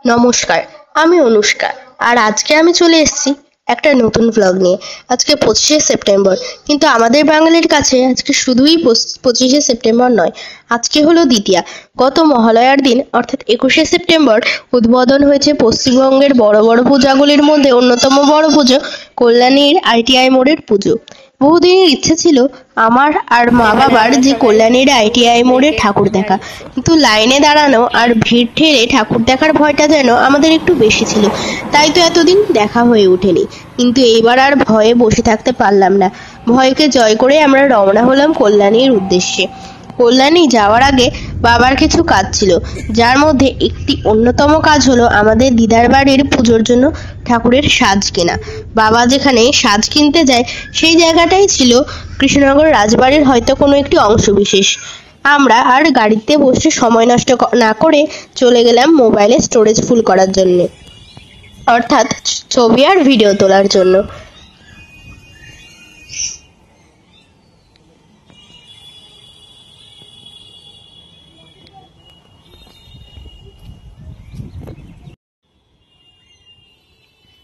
নমস্কার, আমি অনুষ্কা। আর আজকে আমি চলে এসেছি একটা নতুন ব্লগ নিয়ে। আজকে 25শে সেপ্টেম্বর, কিন্তু আমাদের বাঙালির কাছে আজকে শুধুই 25শে সেপ্টেম্বর নয়, আজকে হলো দ্বিতীয়া। গত মহালয়ার দিন অর্থাৎ 21শে সেপ্টেম্বর উদ্বোধন হয়েছে পশ্চিমবঙ্গের বড় বড় পূজাগুলির মধ্যে অন্যতম বড় পুজো কল্যাণীর ITI মোড়ের পুজো। বহুদিনের ইচ্ছে ছিল আমার আর মা বাবার যে কল্যাণীর ITI মোড়ে ঠাকুর দেখা, কিন্তু লাইনে দাঁড়ানো আর ভিড় ঠেলে ঠাকুর দেখার ভয়টা যেন আমাদের একটু বেশি ছিল, তাই তো এতদিন দেখা হয়ে ওঠেনি। কিন্তু এইবার আর ভয়ে বসে থাকতে পারলাম না। ভয়কে জয় করে আমরা রওনা হলাম কল্যাণীর উদ্দেশ্যে। কল্যাণী যাওয়ার আগে বাবার কিছু কাজ ছিল, যার মধ্যে একটি অন্যতম কাজ হলো আমাদের দিদার বাড়ির পুজোর জন্য ঠাকুরের সাজ কেনা। বাবা যেখানে সাজ কিনতে যায় সেই জায়গাটাই ছিল কৃষ্ণনগর রাজবাড়ির হয়তো কোনো একটি অংশ বিশেষ। আমরা আর গাড়িতে বসে সময় নষ্ট না করে চলে গেলাম মোবাইলে স্টোরেজ ফুল করার জন্য, অর্থাৎ ছবি আর ভিডিও তোলার জন্য।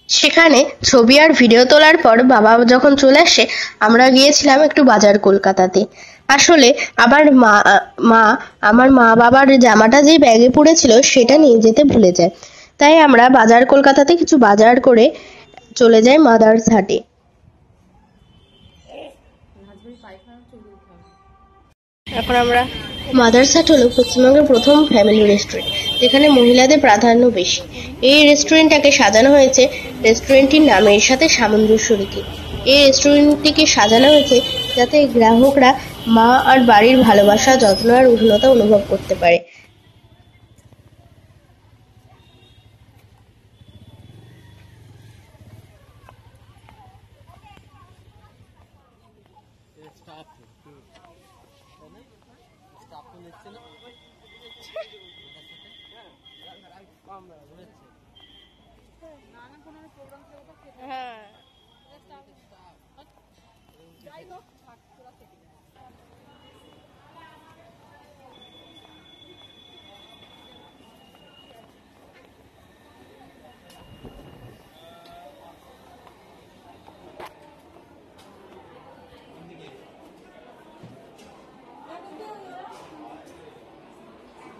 সেখানে ছবি আর ভিডিও তোলার পর বাবা যখন চলে আসে, আমরা গিয়েছিলাম একটু বাজার কলকাতাতে। আসলে আবার আমার মা বাবার জামাটা যে ব্যাগে পড়েছিল সেটা নিয়ে যেতে ভুলে যায়, তাই আমরা বাজার কলকাতাতে কিছু বাজার করে চলে যাই মাদার্স হাটে। এখন আমরা মাদার্স হাট হলো পশ্চিমবঙ্গের প্রথম ফ্যামিলি রেস্টুরেন্ট, যেখানে মহিলাদের প্রাধান্য বেশি। এই রেস্টুরেন্টটাকে সাজানো হয়েছে রেস্টুরেন্টটির নামের সাথে সামঞ্জস্য রেখে। এই রেস্টুরেন্টটিকে সাজানো হয়েছে যাতে গ্রাহকরা মা আর বাড়ির ভালোবাসা, যত্ন আর উষ্ণতা অনুভব করতে পারে।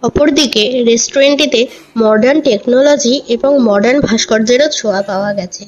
অপরদিকে রেস্টুরেন্টটিতে মডার্ন টেকনোলজি এবং মডার্ন ভাস্কর্যেরও ছোঁয়া পাওয়া গেছে।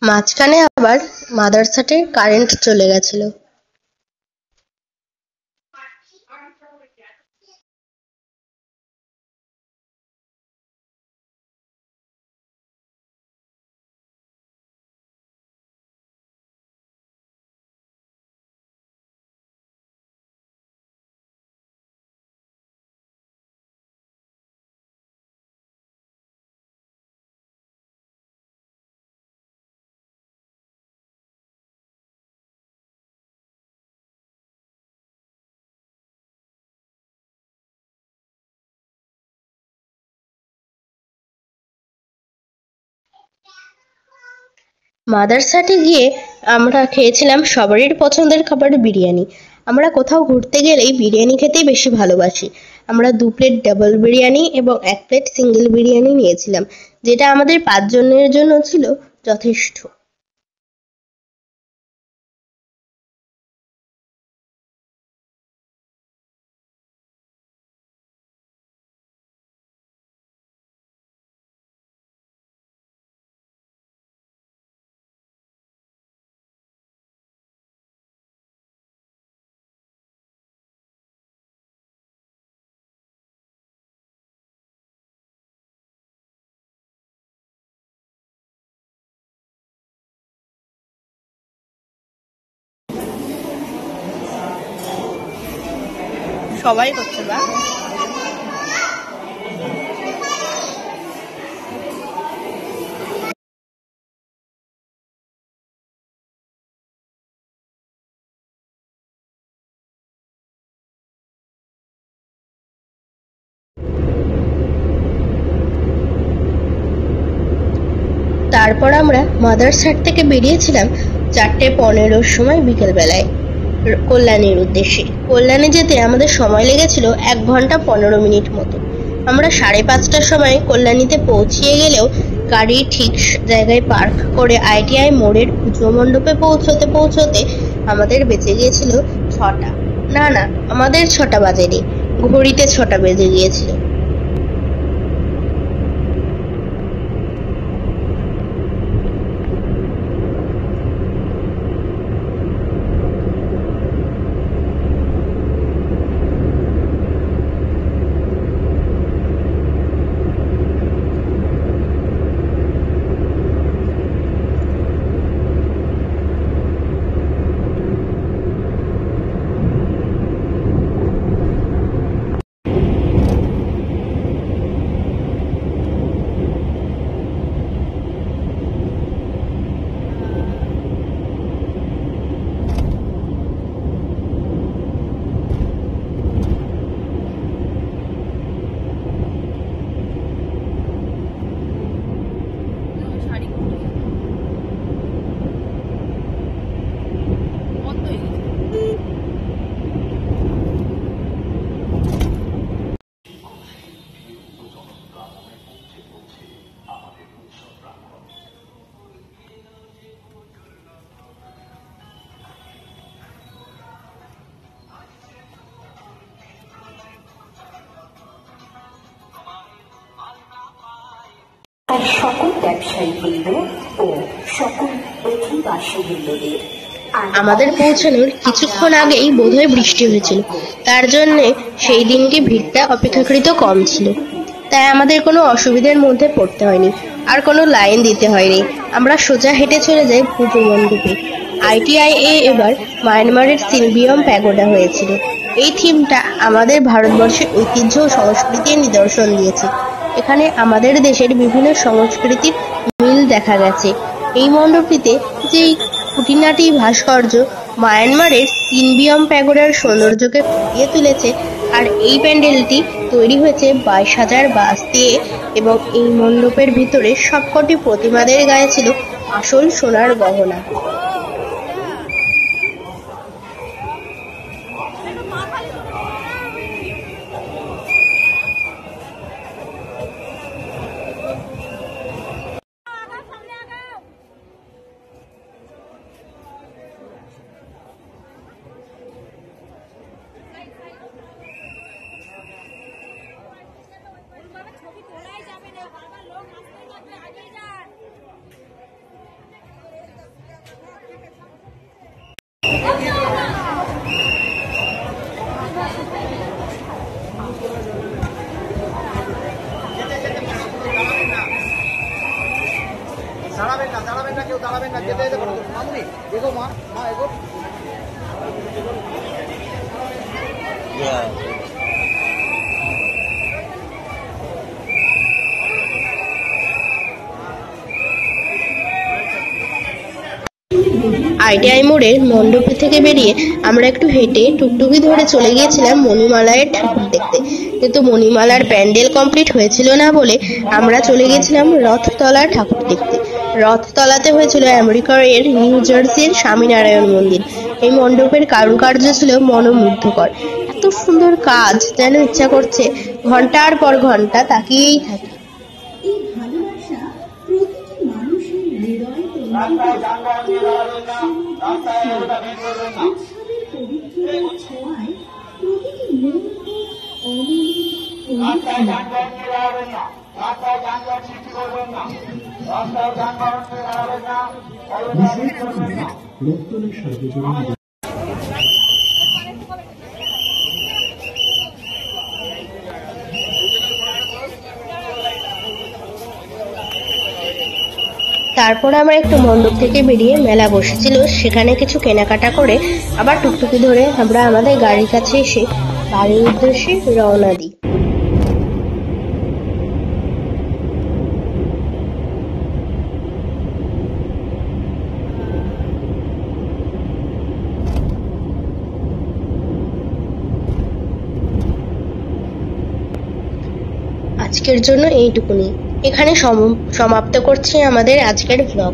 মাঝখানে আবার মাদার্স হাটে কারেন্ট চলে গেছিল। মাদার্স হাটে গিয়ে আমরা খেয়েছিলাম সবারই পছন্দের খাবার বিরিয়ানি। আমরা কোথাও ঘুরতে গেলেই বিরিয়ানি খেতেই বেশি ভালোবাসি। আমরা 2 প্লেট ডাবল বিরিয়ানি এবং 1 প্লেট সিঙ্গেল বিরিয়ানি নিয়েছিলাম, যেটা আমাদের 5 জনের জন্য ছিল যথেষ্ট। সবাই করছে বা তারপর আমরা মাদারসাট থেকে বেরিয়েছিলাম 4:15-র সময় বিকেলবেলায় কল্যাণীর উদ্দেশ্যে। কল্যাণে যেতে আমাদের সময় লেগেছিল 1 ঘন্টা 15 মিনিট মতো। আমরা 5:30টার সময় কল্যাণীতে পৌঁছিয়ে গেলেও গাড়ি ঠিক জায়গায় পার্ক করে ITI মোড়ের পুজো মণ্ডপে পৌঁছতে পৌঁছতে আমাদের বেজে গিয়েছিল 6টা। না, আমাদের 6টা বাজেনি, ঘড়িতে 6টা বেজে গিয়েছিল। আর সকল ব্যবসায়ীবৃন্দ ও সকল অধিবাসীবৃন্দদের আমাদের পৌঁছানোর কিছুক্ষণ আগেই বোধহয় বৃষ্টি হয়েছিল, তার জন্য সেই দিনকে ভিড়টা অপেক্ষাকৃত কম ছিল। তাই আমাদের কোনো অসুবিধার মধ্যে পড়তে হয়নি, আর কোনো লাইন দিতে হয়নি। আমরা সোজা হেঁটে চলে যাই পুজো মণ্ডপে। ITI এবার মায়ানমারের সিলভিয়াম প্যাগোডা হয়েছিল। এই থিমটা আমাদের ভারতবর্ষের ঐতিহ্য ও সংস্কৃতির নিদর্শন দিয়েছে। এখানে আমাদের দেশের বিভিন্ন সংস্কৃতির মিল দেখা গেছে। এই মণ্ডপটিতে যে খুঁটিনাটি ভাস্কর্য মায়ানমারের সিলভিয়াম প্যাগোডার সৌন্দর্যকে ফুটিয়ে তুলেছে। আর এই প্যান্ডেলটি তৈরি হয়েছে 22,000 বাঁশ দিয়ে, এবং এই মণ্ডপের ভিতরে সবকটি প্রতিমাদের গায়ে ছিল আসল সোনার গহনা। দাঁড়াবেন না, কেউ দাঁড়াবেন না, যেতে যেতে পারো। মামুনি এগো, মা এগো। ITI মোড়ের মণ্ডপ থেকে বেরিয়ে আমরা একটু হেঁটে টুকটুকি ধরে চলে গিয়েছিলাম মণিমালায়ের ঠাকুর দেখতে, কিন্তু মণিমালার প্যান্ডেল কমপ্লিট হয়েছিল না বলে আমরা চলে গেছিলাম রথতলার ঠাকুর দেখতে। রথতলাতে হয়েছিল আমেরিকার নিউ জার্সির স্বামীনারায়ণ মন্দির। এই মণ্ডপের কারুকার্য ছিল মনোমুগ্ধকর। এত সুন্দর কাজ যেন ইচ্ছা করছে ঘন্টার পর ঘন্টা তাকিয়েই থাকে। এই ভালোবাসা প্রতিটি মানুষের হৃদয় উৎসবের পবিত্রতার ছোঁয়ায় প্রতিটি মুহূর্ত তারপর আমরা একটু মণ্ডপ থেকে বেরিয়ে মেলা বসেছিল সেখানে কিছু কেনাকাটা করে আবার টুকটুকি ধরে আমরা আমাদের গাড়ির কাছে এসে বাড়ির উদ্দেশ্যে রওনা দিই। আজকের জন্য এইটুকুনি। এখানে সমাপ্ত করছি আমাদের আজকের ব্লগ।